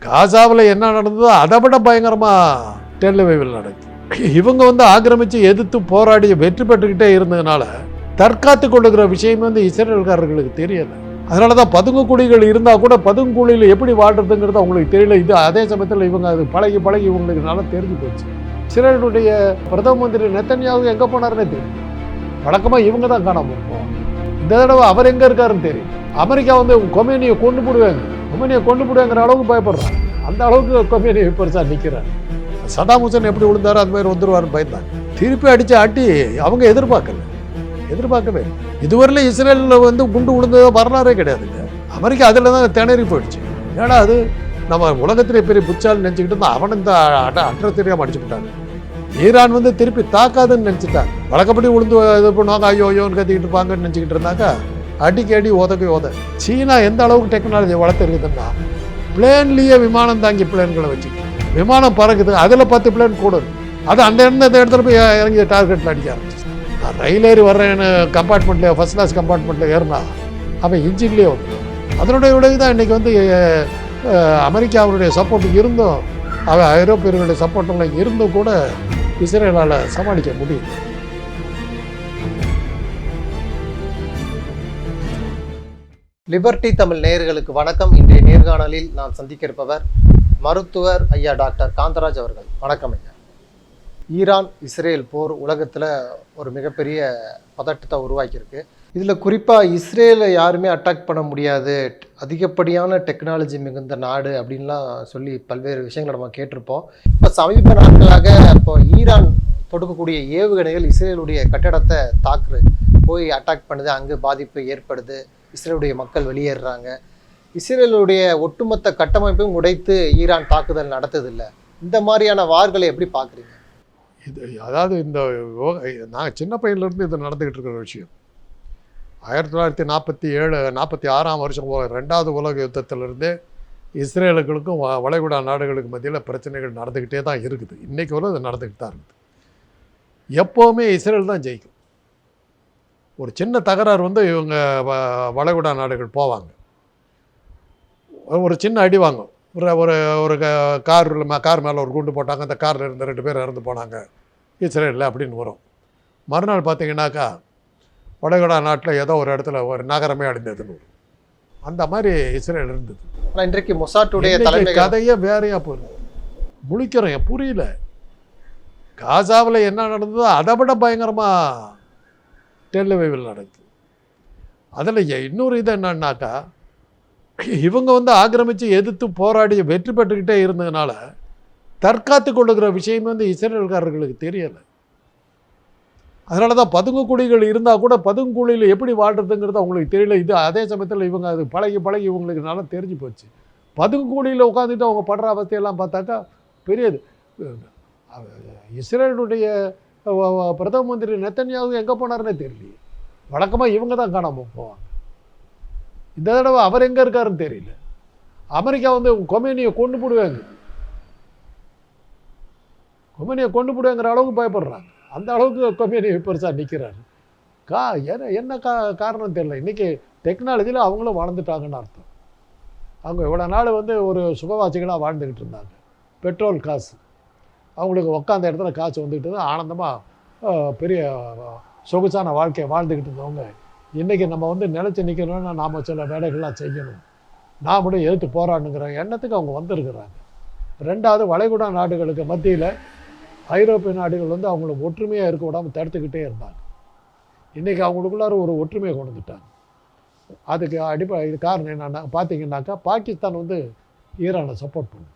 காசாவில் என்ன நடந்ததோ அதை விட பயங்கரமாக டெல்லவிவில் நடக்குது. இவங்க ஆக்கிரமித்து எதிர்த்து போராடி வெற்றி பெற்றுக்கிட்டே இருந்ததுனால தற்காத்து கொள்ளுகிற விஷயம் இஸ்ரேல்காரர்களுக்கு தெரியலை. அதனால தான் பதுங்குக்குழிகள் இருந்தால் கூட பதுங்குழியில் எப்படி வாழ்றதுங்கிறது அவங்களுக்கு தெரியல. இது அதே சமயத்தில் இவங்க அது பழகி இவங்களுக்கு நல்லா தெரிஞ்சு போச்சு. இஸ்ரேலுடைய பிரதம மந்திரி நெத்தன்யாகு எங்கே போனாருன்னே தெரியும். வழக்கமாக இவங்க தான் காணாமல் போவாங்க. இந்த தடவை அவர் எங்கே இருக்காருன்னு தெரியும். அமெரிக்கா கொமேனியை கொண்டு போடுவாங்கிற அளவுக்கு பயப்படுறாங்க. அந்த அளவுக்கு கொமேனியை பெருசாக நிற்கிறாங்க. சதாம் ஹுசேன் எப்படி விழுந்தாரோ அது மாதிரி வந்துருவாருன்னு பயந்தாங்க. திருப்பி அடி அவங்க எதிர்பார்க்கவே இதுவரையிலும் இஸ்ரேலில் குண்டு விழுந்ததோ வரலாறே கிடையாதுங்க. அமெரிக்கா அதில் தான் திணறி போயிடுச்சு. ஏன்னா அது நம்ம உலகத்திலே பெரிய புச்சால் நினச்சிக்கிட்டு இருந்தால் அவனை இந்த அற்ற தெரியாமல் அடிச்சுக்கிட்டாங்க. ஈரான் திருப்பி தாக்காதுன்னு நினச்சிட்டாங்க. வழக்கப்படி விழுந்து இது பண்ணுவாங்க, ஐயோன்னு கத்திக்கிட்டு இருப்பாங்கன்னு நினச்சிக்கிட்டு இருந்தாக்கா அடி உத. சீனா எந்த அளவுக்கு டெக்னாலஜி வளர்த்துருக்குதுன்னா பிளேன்லேயே விமானம் தாங்கி பிளேன்களை வச்சு விமானம் பறக்குது. அதில் 10 பிளேன் கூட இருக்கு. அது அந்த இடத்துல போய் இறங்கி டார்கெட்டில் அடிக்க ஆரம்பிச்சு. ரயில் ஏறி வர்றேன்னு கம்பார்ட்மெண்ட்டில் ஃபர்ஸ்ட் கிளாஸ் கம்பார்ட்மெண்ட்டில் ஏறினா அவன் இன்ஜின்லேயே வந்து அதனுடைய விளைவு தான் இன்றைக்கி அமெரிக்காவுடைய சப்போர்ட் இருந்தும் அவன் ஐரோப்பியர்களுடைய சப்போர்ட்டெல்லாம் இருந்தும் கூட இஸ்ரேலால் சமாளிக்க முடியும். லிபர்டி தமிழ் நேயர்களுக்கு வணக்கம். இன்றைய நேர்காணலில் நான் சந்திக்க இருப்பவர் மருத்துவர் ஐயா டாக்டர் காந்தராஜ் அவர்கள். வணக்கம் ஐயா. ஈரான் இஸ்ரேல் போர் உலகத்தில் ஒரு மிகப்பெரிய பதட்டத்தை உருவாக்கியிருக்கு. இதில் குறிப்பாக இஸ்ரேலை யாருமே அட்டாக் பண்ண முடியாது, அதிகப்படியான டெக்னாலஜி மிகுந்த நாடு அப்படின்லாம் சொல்லி பல்வேறு விஷயங்களை நம்ம கேட்டிருப்போம். இப்போ சமீப நாட்களாக இப்போ ஈரான் தொடுக்கக்கூடிய ஏவுகணைகள் இஸ்ரேலுடைய கட்டடத்தை போய் அட்டாக் பண்ணுது, அங்கு பாதிப்பு ஏற்படுது, இஸ்ரேலுடைய மக்கள் வெளியேறுறாங்க. இஸ்ரேலுடைய ஒட்டுமொத்த கட்டமைப்பையும் உடைத்து ஈரான் தாக்குதல் நடத்ததில்லை. இந்த மாதிரியான வார்களை எப்படி பார்க்குறீங்க? அதாவது நான் சின்ன பையன்லேருந்து இது நடந்துக்கிட்டு இருக்கிற விஷயம். 1947-46 வருஷம் 2வது உலக யுத்தத்திலிருந்தே இஸ்ரேலுகளுக்கும் வளைகுடா நாடுகளுக்கு மத்தியில் பிரச்சனைகள் நடந்துக்கிட்டே தான் இருக்குது. இன்றைக்கு அது நடந்துக்கிட்டு தான் இருக்குது. எப்போவுமே இஸ்ரேல் தான் ஜெயிக்கும். ஒரு சின்ன தகராறு இவங்க வளைகுடா நாடுகள் போவாங்க, ஒரு சின்ன அடி வாங்கும். ஒரு கார் மேலே ஒரு குண்டு போட்டாங்க, அந்த காரில் இருந்த 2 பேர் இறந்து போனாங்க இஸ்ரேலில் அப்படின்னு வரும். மறுநாள் பார்த்தீங்கன்னாக்கா வளைகுடா நாட்டில் ஏதோ ஒரு இடத்துல ஒரு நகரமே அடைந்ததுன்னு வரும். அந்த மாதிரி இஸ்ரேல் இருந்தது. இன்றைக்கு மொசாட்டுடைய கதையே வேறையாக போகுது. முழிக்கிறோம், புரியல. காசாவில் என்ன நடந்ததோ அதை விட பயங்கரமாக டெல்லவிவில் நடக்குது. அதில் இன்னொரு இது என்னன்னாக்கா இவங்க ஆக்கிரமித்து எதிர்த்து போராடி வெற்றி பெற்றுக்கிட்டே இருந்ததுனால தற்காத்து கொள்ளுகிற விஷயம் இஸ்ரேல்காரர்களுக்கு தெரியலை. அதனால தான் பதுங்குக்குழிகள் இருந்தால் கூட பதுங்குழியில் எப்படி வாழ்றதுங்கிறது அவங்களுக்கு தெரியல. இது அதே சமயத்தில் இவங்க அது பழகி இவங்களுக்கு நல்லா தெரிஞ்சு போச்சு. பதுங்குக்குழியில் உட்காந்துட்டு அவங்க படுற அவஸ்தையெல்லாம் பார்த்தாக்கா பெரியது. இஸ்ரேலுடைய பிரதம மந்திரி நெத்தன்யாகு எங்கே போனாருன்னே தெரியலையே. வழக்கமாக இவங்க தான் காணாமல் போவாங்க. இந்த தடவை அவர் எங்கே இருக்காருன்னு தெரியல. அமெரிக்கா கொமேனியை கொண்டு போடுவாங்கிற அளவுக்கு பயப்படுறாங்க. அந்த அளவுக்கு கொமேனியை பெருசாக நிற்கிறாரு. என்ன காரணம் தெரியல. இன்றைக்கி டெக்னாலஜியில் அவங்களும் வளர்ந்துட்டாங்கன்னு அர்த்தம். அவங்க இவ்வளோ நாள் ஒரு சுகவாசிகளாக வாழ்ந்துக்கிட்டு இருந்தாங்க. பெட்ரோல் காசு அவங்களுக்கு உட்காந்த இடத்துல காசு வந்துக்கிட்டு தான் ஆனந்தமாக பெரிய சொகுசான வாழ்க்கையை வாழ்ந்துக்கிட்டு இருந்தவங்க இன்றைக்கி நம்ம நிலச்சி நிற்கணும்னா நாம் சில வேலைகள்லாம் செய்யணும், நாமளும் எதிர்த்து போராடணுங்கிற எண்ணத்துக்கு அவங்க வந்திருக்கிறாங்க. 2வது வளைகுடா நாடுகளுக்கு மத்தியில் ஐரோப்பிய நாடுகள் அவங்களுக்கு ஒற்றுமையாக இருக்க விடாமல் தடுத்துக்கிட்டே இருந்தாங்க. இன்றைக்கி அவங்களுக்குள்ளார ஒரு ஒற்றுமையை கொண்டு வந்துட்டாங்க. அதுக்கு இது காரணம் என்னென்னா பார்த்தீங்கன்னாக்கா பாகிஸ்தான் ஈரானை சப்போர்ட் பண்ணும்.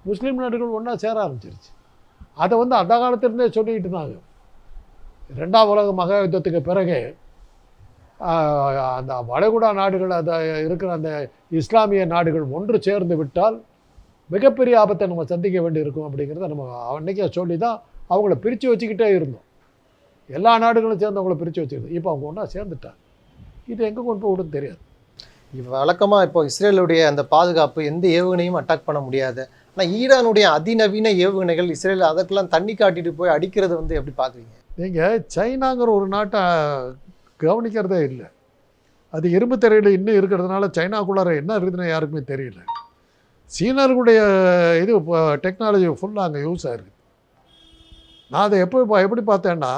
முஸ்லீம் நாடுகள் ஒன்றா சேர ஆரம்பிச்சிருச்சு. அதை அந்த காலத்திலேருந்தே சொல்லிக்கிட்டு இருந்தாங்க. 2வது உலக மகா யுத்தத்துக்கு பிறகு அந்த வளைகுடா நாடுகள் இருக்கிற அந்த இஸ்லாமிய நாடுகள் ஒன்று சேர்ந்து விட்டால் மிகப்பெரிய ஆபத்தை நம்ம சந்திக்க வேண்டி இருக்கும் அப்படிங்கிறத நம்ம அன்றைக்கே சொல்லி தான் அவங்கள பிரித்து வச்சுக்கிட்டே இருந்தோம். எல்லா நாடுகளும் சேர்ந்து அவங்கள பிரித்து வச்சுக்கிது. இப்போ அவங்க ஒன்றா சேர்ந்துட்டாங்க. இது எங்கே கொண்டு போய் விடுன்னு தெரியாது. வழக்கமாக இப்போ இஸ்ரேலுடைய அந்த பாதுகாப்பு எந்த ஏவுகணையும் அட்டாக் பண்ண முடியாது. ஆனால் ஈரானுடைய அதிநவீன ஏவுகணைகள் இஸ்ரேல் அதற்கெல்லாம் தண்ணி காட்டிட்டு போய் அடிக்கிறது எப்படி பார்க்குறீங்க? நீங்கள் சைனாங்கிற ஒரு நாட்டை கவனிக்கிறதே இல்லை. அது இரும்பு திரையில் இன்னும் இருக்கிறதுனால சைனாக்குள்ளார என்ன இருக்குதுன்னு யாருக்குமே தெரியல. சீனர்களுடைய இது டெக்னாலஜி ஃபுல்லாக அங்கே யூஸ் ஆகிருக்கு. நான் அதை எப்படி பார்த்தேன்னா,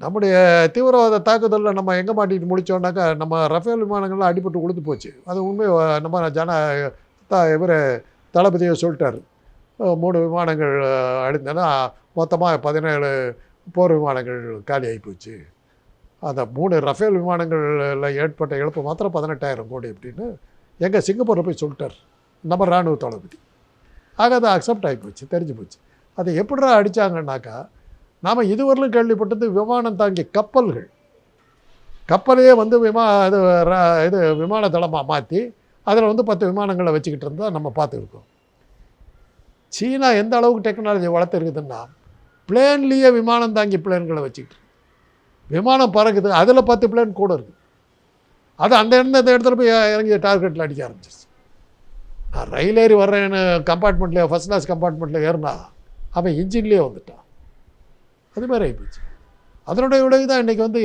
நம்முடைய தீவிரவாத தாக்குதலில் நம்ம எங்கே மாட்டிட்டு முடித்தோன்னாக்கா, நம்ம ரஃபேல் விமானங்கள்லாம் அடிபட்டு உளுந்து போச்சு. அது உண்மை. நம்ம இவர் தளபதியை சொல்லிட்டார், 3 விமானங்கள் அழிந்தனா மொத்தமாக 17 போர் விமானங்கள் காலி ஆகி போச்சு. அந்த 3 ரஃபேல் விமானங்களில் ஏற்பட்ட இழப்பு மாத்திரம் 18,000 கோடி அப்படின்னு எங்கள் சிங்கப்பூரில் போய் சொல்லிட்டார் நம்ம இராணுவ தளபதி. ஆக அதை அக்செப்ட் ஆகி போச்சு, தெரிஞ்சு போச்சு. அதை எப்படிடா அடித்தாங்கன்னாக்கா, நாம் இதுவரையிலும் கேள்விப்பட்டது விமானம் தாங்கி கப்பலையே வந்து இது விமான தளமாக மாற்றி அதில் வந்து 10 விமானங்களை வச்சுக்கிட்டு இருந்தால் நம்ம பார்த்துருக்கோம். சீனா எந்த அளவுக்கு டெக்னாலஜி வளர்த்துருக்குதுன்னா, பிளேன்லேயே விமானம் தாங்கி பிளேன்களை வச்சுக்கிட்டு விமானம் பறக்குது, அதில் 10 பிளேன் கூட இருக்குது. அது அந்த இடத்துல போய் இறங்கி டார்கெட்டில் அடிக்க ஆரம்பிச்சிருச்சு. நான் ரயில் ஏறி வர்றேன்னு கம்பார்ட்மெண்ட்டில் ஃபஸ்ட் கிளாஸ் கம்பார்ட்மெண்ட்டில் ஏறினா அவன் இன்ஜின்லேயே வந்துட்டான். அது மாதிரி ஆகிப்போச்சு. அதனுடைய விளைவு தான் இன்றைக்கி வந்து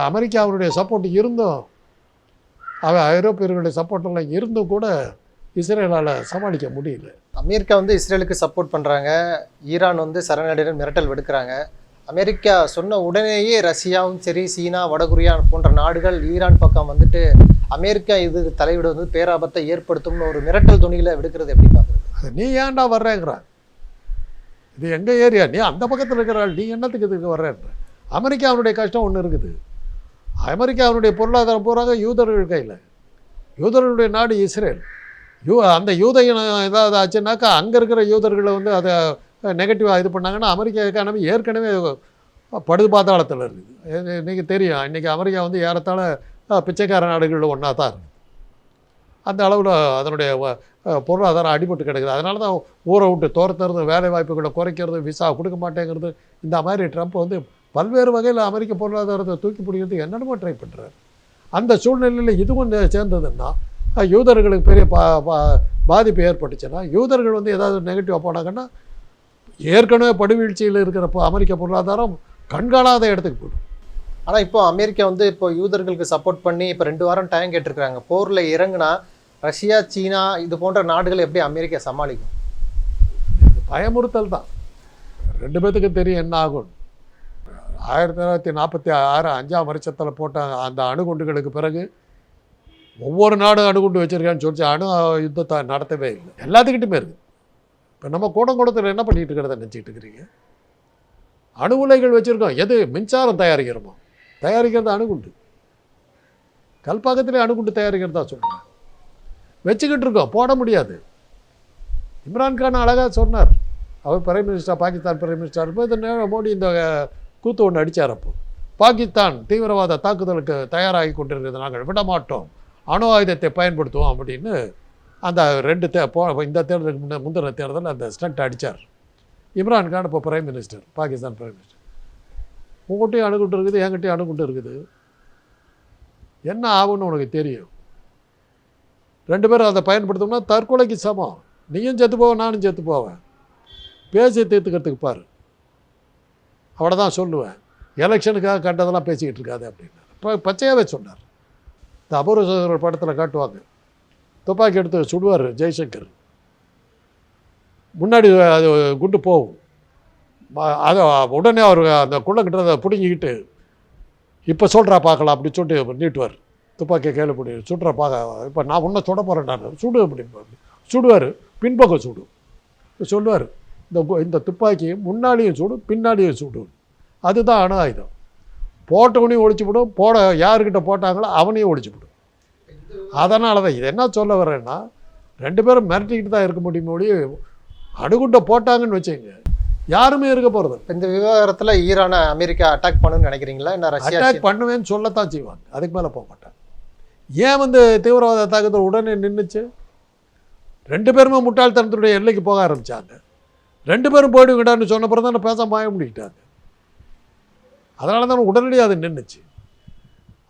அமெரிக்காவுடைய சப்போர்ட் இருந்தும், ஐரோப்பியர்களுடைய சப்போர்ட்டெல்லாம் இருந்தும் கூட இஸ்ரேலால் சமாளிக்க முடியல. அமெரிக்கா வந்து இஸ்ரேலுக்கு சப்போர்ட் பண்ணுறாங்க, ஈரான் வந்து சரணடைகிற மிரட்டல் விடுக்கிறாங்க. அமெரிக்கா சொன்ன உடனேயே ரஷ்யாவும் சரி, சீனா, வடகொரியா போன்ற நாடுகள் ஈரான் பக்கம் வந்துட்டு அமெரிக்கா இது தலைவிட வந்து பேராபத்தை ஏற்படுத்தும்னு ஒரு மிரட்டல் துணிகளை விடுக்கிறது எப்படி பார்க்குறது? அது நீ ஏன்டா வர்றேங்கிறான், இது எங்கள் ஏரியா, நீ அந்த பக்கத்தில் இருக்கிறாள், நீ என்னத்துக்கு இதுக்கு வர்றேன்ற. அமெரிக்காவுடைய கஷ்டம் ஒன்று இருக்குது. அமெரிக்காவுடைய பொருளாதாரம் பூராக யூதர்கள் கையில். யூதர்களுடைய நாடு இஸ்ரேல். அந்த யூதையின் ஏதாவது ஆச்சுன்னாக்கா அங்கே இருக்கிற யூதர்களை வந்து அதை நெகட்டிவாக இது பண்ணாங்கன்னா அமெரிக்கா எக்கானமி ஏற்கனவே படுது பாதாளத்தில் இருக்குது. இன்றைக்கி தெரியும், இன்றைக்கி அமெரிக்கா வந்து ஏறத்தாழ பிச்சைக்கார நாடுகளில் ஒன்றா தான் இருக்குது. அந்த அளவில் அதனுடைய பொருளாதாரம் அடிபட்டு கிடக்குது. அதனால தான் ஊரை விட்டு துரத்துறது, வேலை வாய்ப்புகளை குறைக்கிறது, விசா கொடுக்க மாட்டேங்கிறது, இந்த மாதிரி ட்ரம்ப் வந்து பல்வேறு வகையில் அமெரிக்க பொருளாதாரத்தை தூக்கி பிடிக்கிறதுக்கு என்னென்னமோ ட்ரை பண்ணுறாரு. அந்த சூழ்நிலையில் இதுவும் சேர்ந்ததுன்னா யூதர்களுக்கு பெரிய பாதிப்பு ஏற்பட்டுச்சுன்னா, யூதர்கள் வந்து ஏதாவது நெகட்டிவாக போனாங்கன்னா ஏற்கனவே படுவீழ்ச்சியில் இருக்கிற அமெரிக்க பொருளாதாரம் கண்காணாத இடத்துக்கு போய்டும். ஆனால் இப்போ அமெரிக்கா வந்து இப்போ யூதர்களுக்கு சப்போர்ட் பண்ணி இப்போ 2 வாரம் டைம் கேட்டிருக்கிறாங்க. போரில் இறங்குனா ரஷ்யா, சீனா இது போன்ற நாடுகள் எப்படி அமெரிக்கா சமாளிக்கும்? பயமுறுத்தல் தான். 2 பேத்துக்கு தெரியும் என்ன ஆகும். 1946 5ஆம் வருஷத்தில் போட்ட அந்த அணுகுண்டுகளுக்கு பிறகு ஒவ்வொரு நாடும் அணுகுண்டு வச்சுருக்கான்னு சொல்லி அணு யுத்தத்தை நடத்தவே இல்லை. எல்லாத்துக்கிட்டுமே இருக்குது. இப்போ நம்ம கூடத்தில் என்ன பண்ணிகிட்டு இருக்கிறத நினச்சிக்கிட்டு இருக்கிறீங்க? அணு உலைகள் வச்சுருக்கோம். எது மின்சாரம் தயாரிக்கிறோமோ தயாரிக்கிறது அணுகுண்டு. கல்பாக்கத்திலே அணுகுண்டு தயாரிக்கிறதா சொல்கிறேன். வச்சுக்கிட்டு இருக்கோம், போட முடியாது. இம்ரான்கான் அழகாக சொன்னார். அவர் prime minister, Pakistan prime minister இப்போ இந்த மோடி இந்த கூத்து ஒன்று அடித்தார். அப்போ பாகிஸ்தான் தீவிரவாத தாக்குதலுக்கு தயாராகி கொண்டிருக்கிறது, நாங்கள் விட மாட்டோம், அணு ஆயுதத்தை பயன்படுத்துவோம் அப்படின்னு அந்த இந்த தேர்தலுக்கு முந்தின தேர்தலில் அந்த ஸ்டண்ட் அடித்தார். இம்ரான்கான் இப்போ prime minister, Pakistan prime minister. உங்கள்கிட்டையும் அணுகுண்டு இருக்குது, என்கிட்டையும் அணுகுண்டு இருக்குது. என்ன ஆகும்னு உனக்கு தெரியும். 2 பேரும் அதை பயன்படுத்தோம்னா தற்கொலைக்கு சமம். நீயும் செத்து போவேன், நானும் செத்து போவேன். பேசி தீர்த்துக்கிறதுக்கு பாரு, அவ்வளோதான் சொல்லுவேன். எலெக்ஷனுக்காக கண்டதெல்லாம் பேசிக்கிட்டு இருக்காது அப்படின்னு இப்போ பச்சையாகவே சொன்னார். இந்த அபூர்வ சகோதரர் படத்தில் காட்டுவாங்க, துப்பாக்கி எடுத்து சுடுவார் ஜெய்சங்கர், முன்னாடி அது குண்டு போகும், அதை உடனே அவர் அந்த குள்ளங்கிட்ட பிடுங்கிக்கிட்டு இப்போ சொல்கிறா பார்க்கலாம் அப்படின்னு சொல்லிட்டு நீட்டுவார். துப்பாக்கியை கையில் பிடி சுடுற பார்க்க, இப்போ நான் உன்னை சுட போகிறேன், நான் சுடு அப்படின்னு சுடுவார். பின்பக்கம் சுடும் சொல்லுவார், இந்த துப்பாக்கி முன்னாடியும் சுடும் பின்னாடியும் சுடும், அதுதான் அணு ஆயுதம். போட்டவனையும் ஒழிச்சுவிடும், யாருக்கிட்ட போட்டாங்களோ அவனையும் ஒழிச்சுவிடும். அதனால தான் இது என்ன சொல்ல வர்றேன்னா, 2 பேரும் மிரட்டிக்கிட்டு தான் இருக்க முடியும் ஒழிய அணுகுண்டை போட்டாங்கன்னு வச்சுங்க யாருமே இருக்க போகிறது. இந்த விவகாரத்தில் ஈரானை அமெரிக்கா அட்டாக் பண்ணணும்னு நினைக்கிறீங்களா? என்ன ரஷ்யா அட்டாக் பண்ணுவேன்னு சொல்லத்தான் செய்வாங்க, அதுக்கு மேலே போக மாட்டாங்க. ஏன் வந்து தீவிரவாத தாக்குதல் உடனே நின்றுச்சு? 2 பேருமே முட்டாள்தனத்துடைய எல்லைக்கு போக ஆரம்பித்தாங்க. 2 பேரும் போயிடுங்கடான்னு சொன்ன பிறகு தான் பேச மாய முடிக்கிட்டாங்க. அதனால தான் உடனடியாக அது நின்றுச்சு.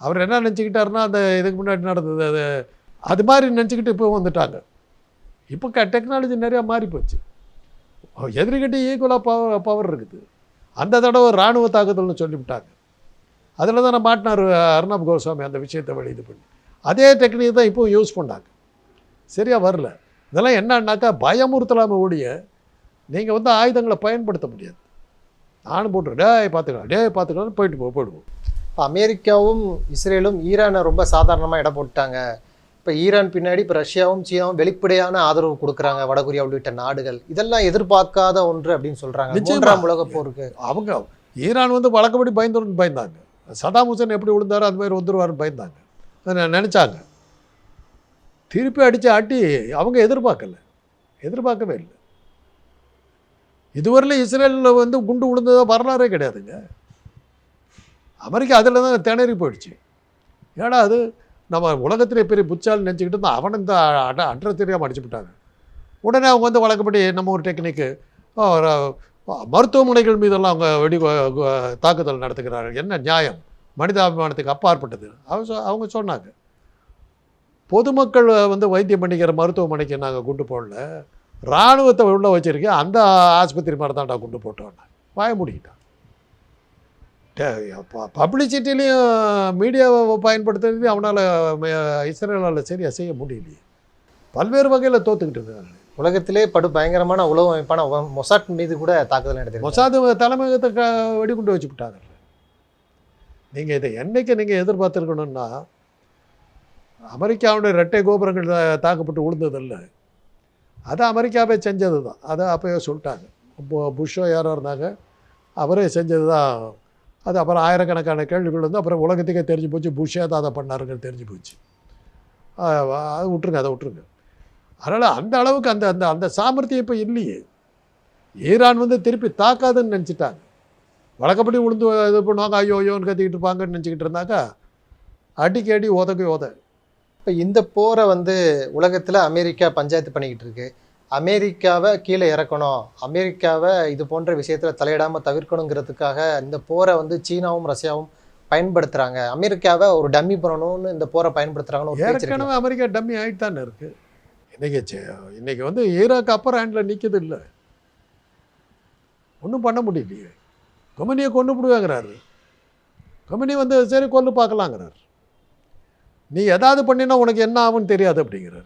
அவர் என்ன நினச்சிக்கிட்டாருன்னா, அந்த இதுக்கு முன்னாடி நடந்தது அது மாதிரி நினச்சிக்கிட்டு இப்போ வந்துட்டாங்க. இப்போ டெக்னாலஜி நிறையா மாறி போச்சு. எதிரிகிட்ட ஈக்குவலாக பவர் இருக்குது. அந்த தடவை இராணுவ தாக்குதல்னு சொல்லிவிட்டாங்க. அதில் தான் மாட்டினார் அர்ணப் கோஸ்வாமி அந்த விஷயத்தை இது பண்ணி. அதே டெக்னிக் தான் இப்போவும் யூஸ் பண்ணாங்க. சரியாக வரல. இதெல்லாம் என்னன்னாக்கா பயமுறுத்தலாமல் ஓடிய நீங்கள் வந்து ஆயுதங்களை பயன்படுத்த முடியாது. நானும் போட்டு பார்த்துக்கலாம் போயிடுவோம். இப்போ அமெரிக்காவும் இஸ்ரேலும் ஈரானை ரொம்ப சாதாரணமாக இடம் போட்டாங்க. இப்போ ஈரான் பின்னாடி இப்போ ரஷ்யாவும் சீனாவும் வெளிப்படையான ஆதரவு கொடுக்குறாங்க, வடகொரியா உள்ளிட்ட நாடுகள். இதெல்லாம் எதிர்பார்க்காத ஒன்று அப்படின்னு சொல்கிறாங்க. மூன்றாம் உலகப் போருக்கு அவங்க ஈரான் வந்து வழக்கப்படி பயந்தாங்க. சதாம் ஹுசேன் எப்படி விழுந்தாரோ அது மாதிரி வந்துருவாருன்னு பயந்தாங்க, நினச்சாங்க. திருப்பி ஆட்டி அவங்க எதிர்பார்க்கவே இல்லை. இதுவரையிலும் இஸ்ரேலில் வந்து குண்டு விழுந்ததோ வரலாறே கிடையாதுங்க. அமெரிக்கா அதில் தான் திணறி போயிடுச்சு. ஏன்னா அது நம்ம உலகத்திலே பெரிய புச்சால் நினச்சிக்கிட்டு தான் அவனை இந்த அட்ரை தெரியாமல் அடிச்சுவிட்டாங்க. உடனே அவங்க வந்து வழக்கப்படி நம்ம ஒரு டெக்னிக்கு மருத்துவமனைகள் மீதெல்லாம் அவங்க தாக்குதல் நடத்துகிறார்கள். என்ன நியாயம்? மனிதாபிமானத்துக்கு அப்பாற்பட்டது. அவங்க சொன்னாங்க, பொதுமக்கள் வந்து வைத்தியம் பண்ணிக்கிற மருத்துவமனைக்கு நாங்கள் குண்டு போடல, இராணுவத்தை உள்ள வச்சுருக்கேன், அந்த ஆஸ்பத்திரி மாதிரி தான்டா குண்டு போட்டோன்னு வாய முடிக்கிட்டான். பப்ளிசிட்டிலையும் மீடியாவை பயன்படுத்துறது அவனால் இஸ்ரேலால் சரியாக செய்ய முடியலையே. பல்வேறு வகையில் தோற்றுக்கிட்டு இருக்காங்க. உலகத்திலே பயங்கரமான உளவு அமைப்பான மொசாட் மீது கூட தாக்குதல் நடத்தி மொசாது தலைமையகத்தை வெடிகுண்டு வச்சு விட்டாங்க. நீங்கள் இதை என்னைக்கு நீங்கள் எதிர்பார்த்துருக்கணும்னா, அமெரிக்காவுடைய இரட்டை கோபுரங்கள் தாக்கப்பட்டு விழுந்ததில்லை, அது அமெரிக்காவே செஞ்சது தான். அதை அப்போயே சொல்லிட்டாங்க. புஷ்ஷோ யாரோ இருந்தாங்க, அவரே செஞ்சது தான் அது. அப்புறம் ஆயிரக்கணக்கான கேள்விகள் வந்து அப்புறம் உலகத்துக்கே தெரிஞ்சு போச்சு, புஷ்ஷே தான் அதை பண்ணாருங்கன்னு தெரிஞ்சு போச்சு. அதை விட்டுருங்க. அதனால் அந்த அளவுக்கு அந்த அந்த அந்த சாமர்த்தியம் இப்போ இல்லையே. ஈரான் வந்து திருப்பி தாக்காதுன்னு நினச்சிட்டாங்க. வழக்கப்படி உளுந்து இது பண்ணுவாங்க, ஐயோன்னு கத்திக்கிட்டு இருப்பாங்கன்னு நினச்சிக்கிட்டு இருந்தாக்கா அடிக்கடி உத. இப்போ இந்த போரை வந்து உலகத்தில் அமெரிக்கா பஞ்சாயத்து பண்ணிக்கிட்டு இருக்கு. அமெரிக்காவை கீழே இறக்கணும், அமெரிக்காவை இது போன்ற விஷயத்தில் தலையிடாமல் தவிர்க்கணுங்கிறதுக்காக இந்த போரை வந்து சீனாவும் ரஷ்யாவும் பயன்படுத்துகிறாங்க. அமெரிக்காவை ஒரு டம்மி பண்ணணும்னு இந்த போரை பயன்படுத்துகிறாங்கன்னு. ஏற்கனவே அமெரிக்கா டம்மி ஆகிட்டு தானே இருக்குது. இன்றைக்கி வந்து ஈராக் அப்பர் ஹேண்டில் நிற்கிறது இல்லை, ஒன்றும் பண்ண முடியலையே. கொமனியை கொண்டு விடுவாங்கிறாரு. கொமனி வந்து சரி கொல்லு பார்க்கலாங்கிறார். நீ எதாவது பண்ணினா உனக்கு என்ன ஆகும்னு தெரியாது அப்படிங்கிறார்.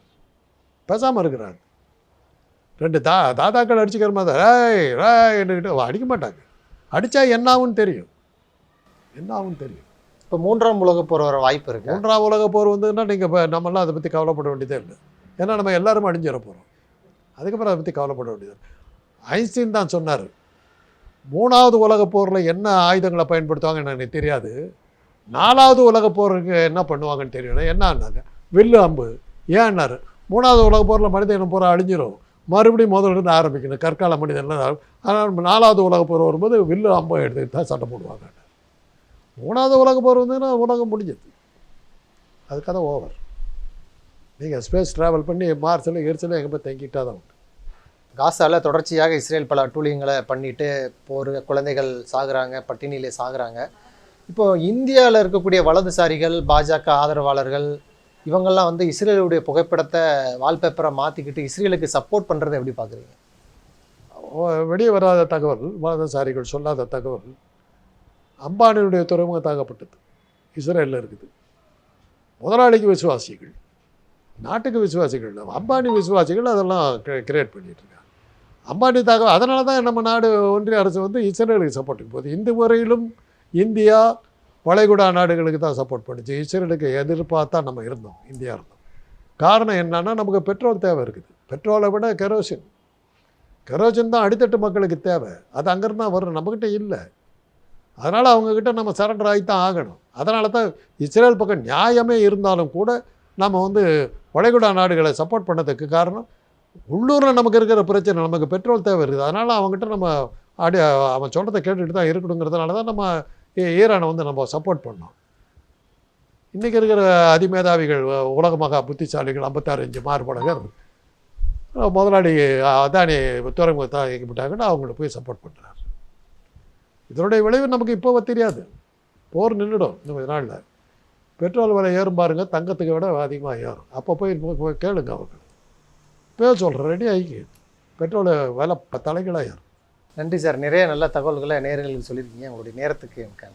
பேசாமல் இருக்கிறார். ரெண்டு தாத்தாக்கள் அடிச்சுக்கிற மாதிரி என்னக்கிட்ட அடிக்க மாட்டாங்க. அடித்தா என்ன ஆகும்னு தெரியும். இப்போ மூன்றாம் உலக போர் வர வாய்ப்பு இருக்குது. மூன்றாம் உலக போர் வந்ததுன்னா நீங்கள் இப்போ நம்மளாம் அதை பற்றி கவலைப்பட வேண்டியதே இல்லை. ஏன்னா நம்ம எல்லாரும் அழிஞ்சிட போகிறோம். அதுக்கப்புறம் அதை பற்றி கவலைப்பட வேண்டியது. ஐன்ஸ்டீன் தான் சொன்னார், மூணாவது உலக போரில் என்ன ஆயுதங்களை பயன்படுத்துவாங்கன்னு எனக்கு தெரியாது, நாலாவது உலக போருக்கு என்ன பண்ணுவாங்கன்னு தெரியணும். என்னன்னாங்க வில்லு அம்பு. ஏன்னாரு, மூணாவது உலக போரில் மனித இனம் பூரா அழிஞ்சிடும், மறுபடியும் முதலிருந்து ஆரம்பிக்கணும், கற்கால மனிதன்லாம். ஆனால் நாலாவது உலக போர் வரும்போது வில்லு அம்பை எடுத்துக்கிட்டு தான் சண்டை போடுவாங்க. மூணாவது உலக போர் வந்ததுன்னா உலகம் முடிஞ்சது, அது கதை ஓவர். நீங்கள் ஸ்பேஸ் ட்ராவல் பண்ணி மார்ஸில் எரிச்சலும் எங்கே போய் தங்கிக்கிட்டா தான் உண்டு. காசாவில் தொடர்ச்சியாக இஸ்ரேல் பல அட்டூழியங்களை பண்ணிட்டு போர், குழந்தைகள் சாகுறாங்க, பட்டினியிலே சாகுறாங்க. இப்போது இந்தியாவில் இருக்கக்கூடிய வலதுசாரிகள், பாஜக ஆதரவாளர்கள் இவங்கெல்லாம் வந்து இஸ்ரேலுடைய புகைப்படத்தை வால்பேப்பரை மாற்றிக்கிட்டு இஸ்ரேலுக்கு சப்போர்ட் பண்ணுறதை எப்படி பார்க்குறீங்க? வெளியே வராத தகவல், வலதுசாரிகள் சொல்லாத தகவல், அம்பானியுடைய துறைமுகம் தாக்கப்பட்டது இஸ்ரேலில் இருக்குது. முதலாளிக்கு விசுவாசிகள், நாட்டுக்கு விசுவாசிகள், அம்பானி விசுவாசிகள் அதெல்லாம் கிரியேட் பண்ணிகிட்டு இருக்காங்க. அம்பானி தகவல். அதனால தான் நம்ம நாடு ஒன்றிய அரசு வந்து இஸ்ரேலுக்கு சப்போர்ட்டுக்கு போகுது. இந்த முறையிலும் இந்தியா வளைகுடா நாடுகளுக்கு தான் சப்போர்ட் பண்ணிச்சு. இஸ்ரேலுக்கு எதிர்பார்த்தா நம்ம இருந்தோம், இந்தியா இருந்தோம். காரணம் என்னன்னா, நமக்கு பெட்ரோல் தேவை இருக்குது. பெட்ரோலை விட கெரோசின் தான் அடித்தட்டு மக்களுக்கு தேவை. அது அங்கேருந்து தான் வரும், நம்மக்கிட்ட இல்லை. அதனால் அவங்கக்கிட்ட நம்ம சரண்டர் ஆகி தான் ஆகணும். அதனால தான் இஸ்ரேல் பக்கம் நியாயமே இருந்தாலும் கூட நம்ம வந்து வளைகுடா நாடுகளை சப்போர்ட் பண்ணதுக்கு காரணம், உள்ளூரில் நமக்கு இருக்கிற பிரச்சனை, நமக்கு பெட்ரோல் தேவை இருக்குது. அதனால் அவங்ககிட்ட நம்ம அவன் சொல்கிறத கேட்டுக்கிட்டு தான் இருக்கணுங்கிறதுனால தான் நம்ம ஈரானை வந்து நம்ம சப்போர்ட் பண்ணோம். இன்றைக்கி இருக்கிற அதிமேதாவிகள், உலகமாக புத்திசாலிகள், 56 இன்ச்சு மார்படகர் முதலாளி அதானி துறைமுகத்தை இயக்கிவிட்டாங்கன்னா அவங்கள போய் சப்போர்ட் பண்ணுறாரு. இதனுடைய விளைவு நமக்கு இப்போ தெரியாது. போர் நின்றுடும் இந்த நாளில். பெட்ரோல் விலை ஏறும் பாருங்க, தங்கத்துக்கு விட அதிகமாக ஏறும். அப்போ போய் கேளுங்க, அவங்க பேர் சொல்கிறேன், ரெடி ஆகி பெட்ரோல் விலை தலைகளாக ஏறும். நன்றி சார், நிறைய நல்ல தகவல்களை நேயர்களுக்கு சொல்லியிருக்கீங்க. உங்களுடைய நேரத்துக்கு எனக்கு